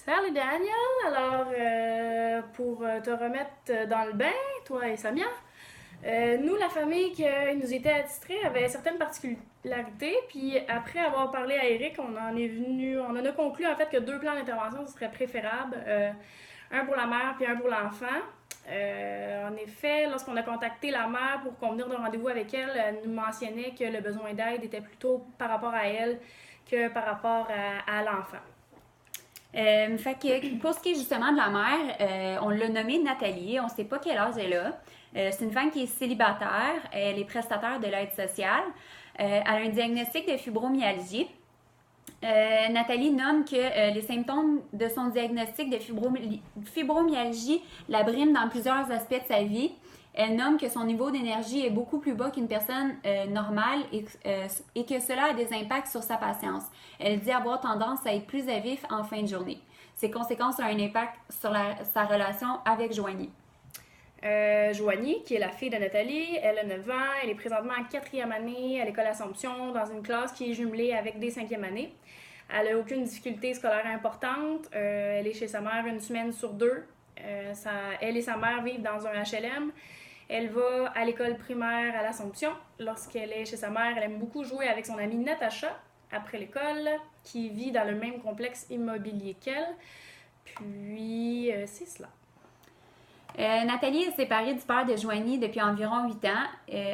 Salut Daniel, alors pour te remettre dans le bain, toi et Samia, nous, la famille qui nous était attitrée avait certaines particularités, puis après avoir parlé à Eric, on en a conclu en fait que deux plans d'intervention ce serait préférable, un pour la mère puis un pour l'enfant. En effet, lorsqu'on a contacté la mère pour convenir d'un rendez-vous avec elle, elle nous mentionnait que le besoin d'aide était plutôt par rapport à elle que par rapport à l'enfant. Fait que pour ce qui est justement de la mère, on l'a nommée Nathalie, on ne sait pas quel âge elle a. C'est une femme qui est célibataire, elle est prestataire de l'aide sociale. Elle a un diagnostic de fibromyalgie. Nathalie nomme que les symptômes de son diagnostic de fibromyalgie la briment dans plusieurs aspects de sa vie. Elle nomme que son niveau d'énergie est beaucoup plus bas qu'une personne normale et que cela a des impacts sur sa patience. Elle dit avoir tendance à être plus à vif en fin de journée. Ces conséquences ont un impact sur sa relation avec Joanie. Joanie, qui est la fille de Nathalie, elle a 9 ans, elle est présentement en quatrième année à l'école Assomption, dans une classe qui est jumelée avec des cinquièmes années. Elle n'a aucune difficulté scolaire importante, elle est chez sa mère une semaine sur deux. Elle et sa mère vivent dans un HLM. Elle va à l'école primaire à l'Assomption. Lorsqu'elle est chez sa mère, elle aime beaucoup jouer avec son amie Natacha après l'école, qui vit dans le même complexe immobilier qu'elle. Puis, c'est cela. Nathalie est séparée du père de Joanie depuis environ 8 ans.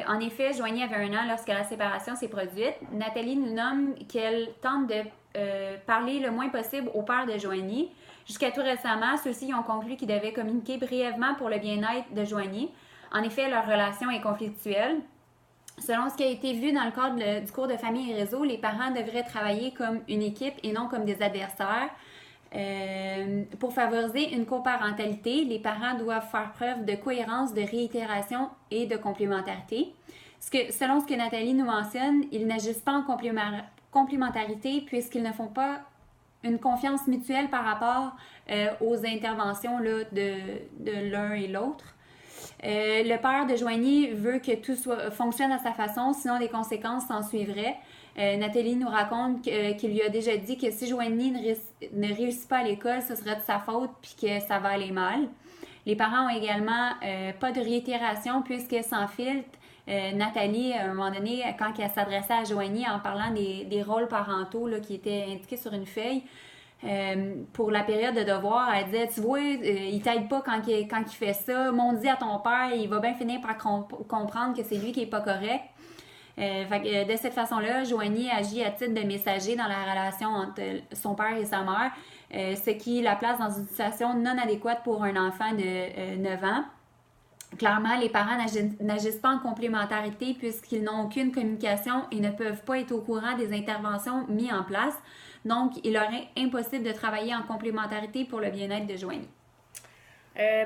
En effet, Joanie avait 1 an lorsque la séparation s'est produite. Nathalie nous nomme qu'elle tente de parler le moins possible au père de Joanie. Jusqu'à tout récemment, ceux-ci ont conclu qu'ils devaient communiquer brièvement pour le bien-être de Joanie. En effet, leur relation est conflictuelle. Selon ce qui a été vu dans le cadre du cours de famille et réseau, les parents devraient travailler comme une équipe et non comme des adversaires. Pour favoriser une coparentalité, les parents doivent faire preuve de cohérence, de réitération et de complémentarité. Selon ce que Nathalie nous mentionne, ils n'agissent pas en complémentarité puisqu'ils ne font pas une confiance mutuelle par rapport aux interventions là, de l'un et l'autre. Le père de Joanie veut que tout fonctionne à sa façon, sinon des conséquences s'en suivraient. Nathalie nous raconte qu'il lui a déjà dit que si Joanie ne réussit pas à l'école, ce serait de sa faute puis que ça va aller mal. Les parents ont également pas de réitération puisque sans filtre, Nathalie, à un moment donné, quand elle s'adressait à Joanie en parlant des rôles parentaux là, qui étaient indiqués sur une feuille, pour la période de devoir, elle disait, tu vois, il t'aide pas quand il fait ça. M'on dit à ton père, il va bien finir par comprendre que c'est lui qui est pas correct. De cette façon-là, Joanie agit à titre de messager dans la relation entre son père et sa mère, ce qui la place dans une situation non adéquate pour un enfant de 9 ans. Clairement, les parents n'agissent pas en complémentarité puisqu'ils n'ont aucune communication et ne peuvent pas être au courant des interventions mises en place. Donc, il leur est impossible de travailler en complémentarité pour le bien-être de Joanie.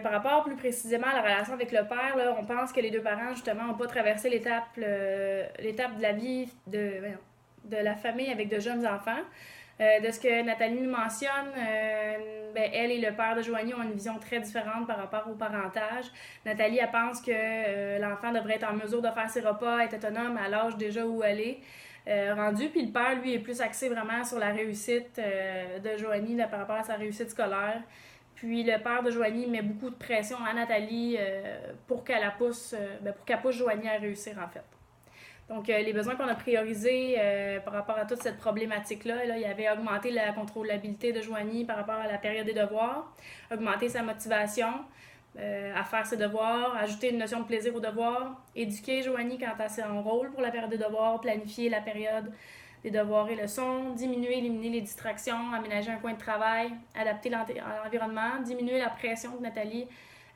Par rapport plus précisément à la relation avec le père, là, on pense que les deux parents, justement, n'ont pas traversé l'étape de la vie de la famille avec de jeunes enfants. De ce que Nathalie nous mentionne, elle et le père de Joanie ont une vision très différente par rapport au parentage. Nathalie, elle pense que l'enfant devrait être en mesure de faire ses repas, être autonome à l'âge déjà où elle est rendue. Puis le père, lui, est plus axé vraiment sur la réussite de Joanie là, par rapport à sa réussite scolaire. Puis le père de Joanie met beaucoup de pression à Nathalie pour qu'elle pousse Joanie à réussir, en fait. Donc, les besoins qu'on a priorisés par rapport à toute cette problématique-là, là, il y avait augmenté la contrôlabilité de Joanie par rapport à la période des devoirs, augmenter sa motivation à faire ses devoirs, ajouter une notion de plaisir aux devoirs, éduquer Joanie quant à son rôle pour la période des devoirs, planifier la période des devoirs et leçons, éliminer les distractions, aménager un coin de travail, adapter l'environnement, diminuer la pression que Nathalie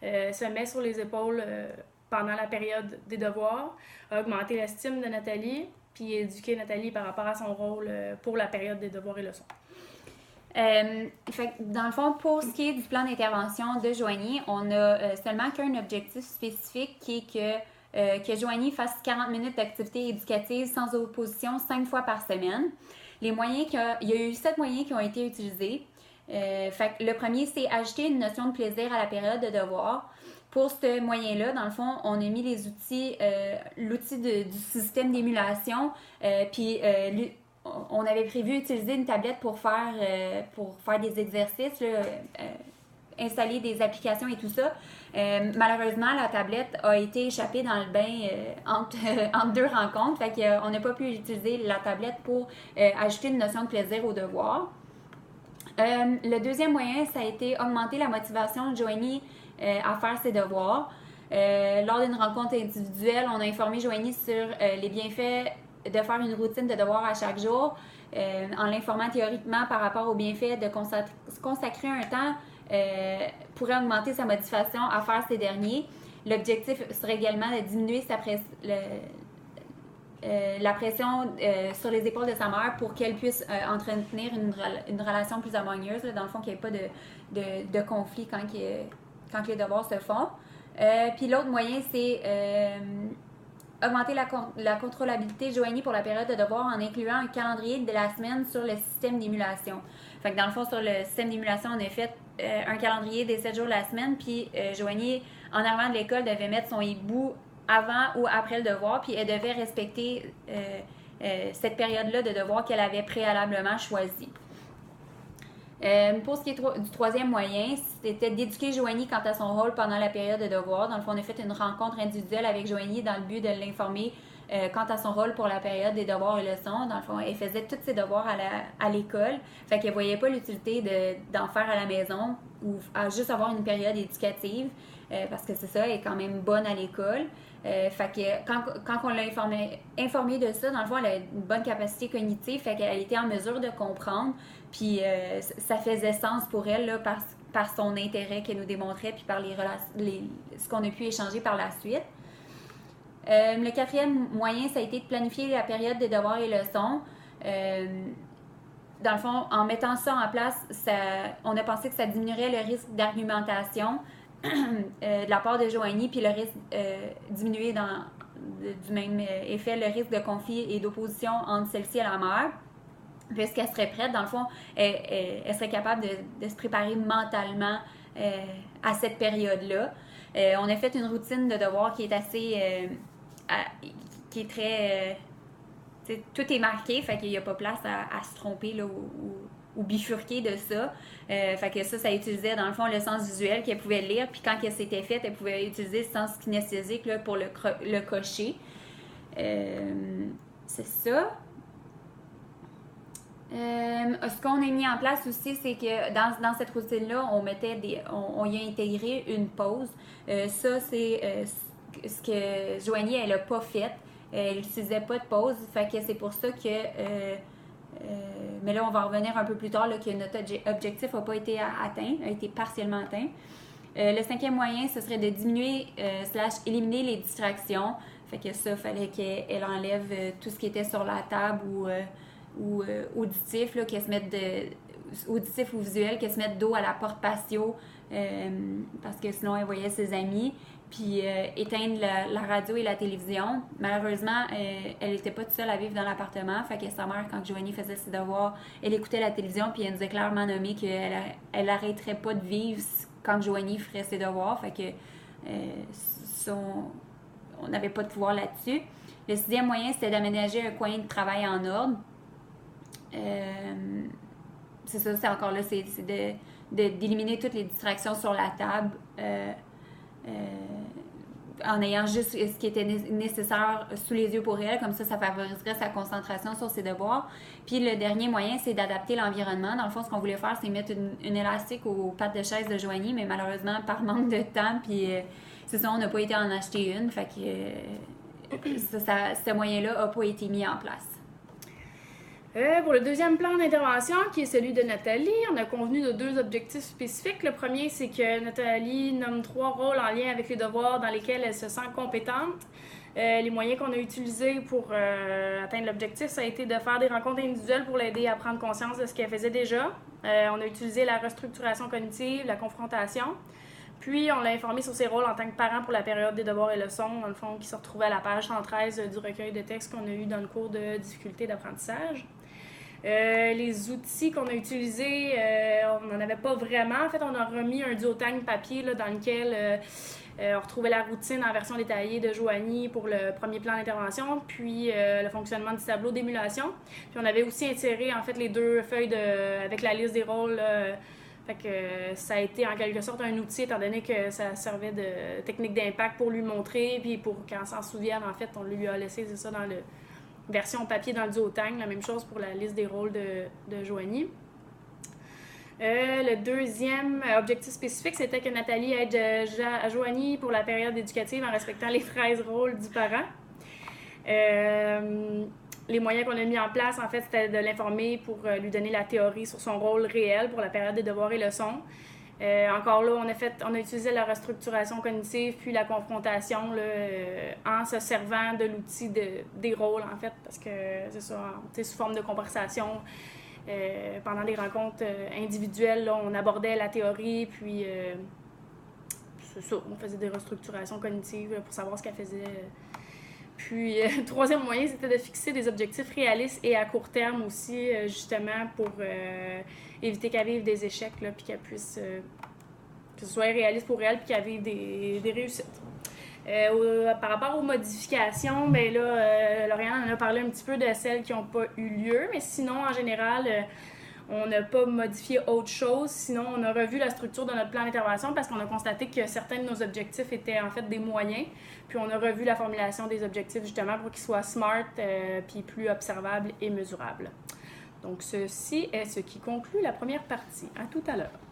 se met sur les épaules pendant la période des devoirs, augmenter l'estime de Nathalie, puis éduquer Nathalie par rapport à son rôle pour la période des devoirs et leçons. Dans le fond, pour ce qui est du plan d'intervention de Joanie, on a seulement qu'un objectif spécifique qui est que Joanie fasse 40 minutes d'activité éducative sans opposition 5 fois par semaine. Il y a eu 7 moyens qui ont été utilisés. Le premier, c'est ajouter une notion de plaisir à la période de devoir. Pour ce moyen-là, dans le fond, on a mis les outils, l'outil du système d'émulation, puis on avait prévu utiliser une tablette pour faire des exercices, là, installer des applications et tout ça. Malheureusement, la tablette a été échappée dans le bain entre deux rencontres. Fait qu'on n'a pas pu utiliser la tablette pour ajouter une notion de plaisir au devoir. Le deuxième moyen, ça a été augmenter la motivation de Joanie à faire ses devoirs. Lors d'une rencontre individuelle, on a informé Joanie sur les bienfaits de faire une routine de devoirs à chaque jour, en l'informant théoriquement par rapport aux bienfaits de consacrer un temps pourrait augmenter sa motivation à faire ces derniers. L'objectif serait également de diminuer la pression sur les épaules de sa mère pour qu'elle puisse entretenir une relation plus harmonieuse, là, dans le fond, qu'il n'y ait pas de conflit quand les devoirs se font. Puis l'autre moyen, c'est augmenter la contrôlabilité de Joanie pour la période de devoir en incluant un calendrier de la semaine sur le système d'émulation. Fait que dans le fond, sur le système d'émulation, on a fait un calendrier des 7 jours de la semaine, puis Joanie, en arrivant de l'école, devait mettre son hibou avant ou après le devoir, puis elle devait respecter cette période-là de devoir qu'elle avait préalablement choisie. Pour ce qui est du troisième moyen, c'était d'éduquer Joanie quant à son rôle pendant la période de devoir. Dans le fond, on a fait une rencontre individuelle avec Joanie dans le but de l'informer quant à son rôle pour la période des devoirs et leçons. Dans le fond, elle faisait tous ses devoirs à l'école. Fait qu'elle ne voyait pas l'utilité d'en faire à la maison ou à juste avoir une période éducative parce que c'est ça, elle est quand même bonne à l'école. Fait que quand on l'a informée de ça, dans le fond, elle a une bonne capacité cognitive, fait qu'elle était en mesure de comprendre, puis ça faisait sens pour elle là, par son intérêt qu'elle nous démontrait, puis par ce qu'on a pu échanger par la suite. Le quatrième moyen, ça a été de planifier la période des devoirs et leçons. Dans le fond, en mettant ça en place, on a pensé que ça diminuerait le risque d'argumentation de la part de Joanie, puis le risque diminuer du même effet, le risque de conflit et d'opposition entre celle-ci et la mère, puisqu'elle serait prête, dans le fond, elle serait capable de se préparer mentalement à cette période-là. On a fait une routine de devoir qui est assez... qui est très... tout est marqué, fait qu'il n'y a pas place à se tromper là, ou bifurquer de ça. Fait que ça utilisait dans le fond le sens visuel qu'elle pouvait lire, puis quand elle s'était faite, elle pouvait utiliser le sens kinesthésique là, pour le cocher. C'est ça. Ce qu'on a mis en place aussi, c'est que dans cette routine-là, on y a intégré une pause. Ça, c'est ce que Joanie, elle n'a pas fait. Elle n'utilisait pas de pause. Fait que c'est pour ça que... mais là, on va revenir un peu plus tard là, que notre objectif n'a pas été atteint, a été partiellement atteint. Le cinquième moyen, ce serait de diminuer / éliminer les distractions. Fait que ça, il fallait qu'elle enlève tout ce qui était sur la table ou auditif, là, qu'elle se mette auditif ou visuel, qu'elle se mette dos à la porte patio parce que sinon, elle voyait ses amis. Puis éteindre la radio et la télévision. Malheureusement, elle n'était pas toute seule à vivre dans l'appartement. Fait que sa mère, quand Joanie faisait ses devoirs, elle écoutait la télévision, puis elle nous a clairement nommé qu'elle n'arrêterait pas de vivre quand Joanie ferait ses devoirs. Fait que on n'avait pas de pouvoir là-dessus. Le sixième moyen, c'était d'aménager un coin de travail en ordre. C'est ça, c'est encore là, c'est d'éliminer toutes les distractions sur la table. En ayant juste ce qui était nécessaire sous les yeux pour elle, comme ça favoriserait sa concentration sur ses devoirs. Puis le dernier moyen, c'est d'adapter l'environnement. Dans le fond, ce qu'on voulait faire, c'est mettre une élastique aux pattes de chaise de Joanie, mais malheureusement, par manque de temps, puis c'est ça, on n'a pas été en acheter une, fait que ce moyen-là n'a pas été mis en place. Pour le deuxième plan d'intervention, qui est celui de Nathalie, on a convenu de 2 objectifs spécifiques. Le premier, c'est que Nathalie nomme 3 rôles en lien avec les devoirs dans lesquels elle se sent compétente. Les moyens qu'on a utilisés pour atteindre l'objectif, ça a été de faire des rencontres individuelles pour l'aider à prendre conscience de ce qu'elle faisait déjà. On a utilisé la restructuration cognitive, la confrontation. Puis, on l'a informé sur ses rôles en tant que parent pour la période des devoirs et leçons, dans le fond, qui se retrouvait à la page 113 du recueil de textes qu'on a eu dans le cours de difficulté d'apprentissage. Les outils qu'on a utilisés, on n'en avait pas vraiment. En fait, on a remis un duotang papier là, dans lequel on retrouvait la routine en version détaillée de Joanie pour le premier plan d'intervention, puis le fonctionnement du tableau d'émulation. Puis on avait aussi inséré en fait les 2 feuilles avec la liste des rôles. Fait que ça a été en quelque sorte un outil, étant donné que ça servait de technique d'impact pour lui montrer, puis pour qu'on s'en souvienne, en fait, on lui a laissé, c'est ça, dans la version papier dans le duotang. La même chose pour la liste des rôles de Joanie. Le deuxième objectif spécifique, c'était que Nathalie aide Joanie pour la période éducative en respectant les 13 rôles du parent. Les moyens qu'on a mis en place, en fait, c'était de l'informer pour lui donner la théorie sur son rôle réel pour la période des devoirs et leçons. Encore là, on a utilisé la restructuration cognitive puis la confrontation là, en se servant de l'outil des rôles, en fait, parce que c'est ça, sous forme de conversation. Pendant des rencontres individuelles, là, on abordait la théorie, puis c'est ça, on faisait des restructurations cognitives pour savoir ce qu'elle faisait. Puis, troisième moyen, c'était de fixer des objectifs réalistes et à court terme aussi, justement, pour éviter qu'elle vive des échecs, là, puis qu'elle puisse, que ce soit réaliste pour elle, puis qu'elle vive des réussites. Par rapport aux modifications, ben là, Lauriane en a parlé un petit peu de celles qui n'ont pas eu lieu, mais sinon, en général, on n'a pas modifié autre chose. Sinon, on a revu la structure de notre plan d'intervention parce qu'on a constaté que certains de nos objectifs étaient en fait des moyens. Puis on a revu la formulation des objectifs justement pour qu'ils soient smart, puis plus observables et mesurables. Donc, ceci est ce qui conclut la première partie. À tout à l'heure.